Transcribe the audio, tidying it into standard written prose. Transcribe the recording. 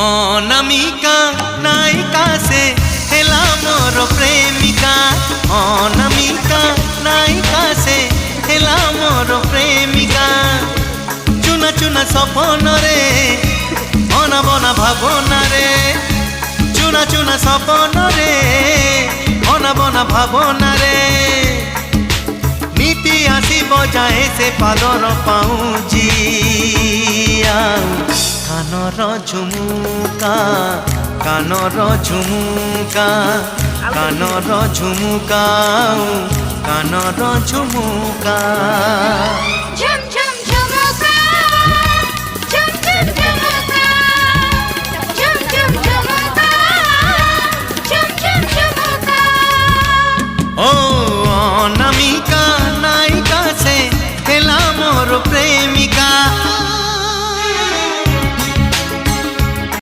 অনামিকা নায়িকা সে হেলা মোর প্রেমিকা। অনামিকা নায়িকা সে হেলা মোর প্রেমিকা। চুনা চুনা স্বপ্নরে অনাবনা ভাবনারে, চুনা চুনা স্বপ্নরে অনাবনা ভাবনারে। নীতি আসিব যায় সে পাদর পাউজি। কানর ঝুমুকা কানর ঝুমুকা কানর ঝুমুকা কানর ঝুমুকা।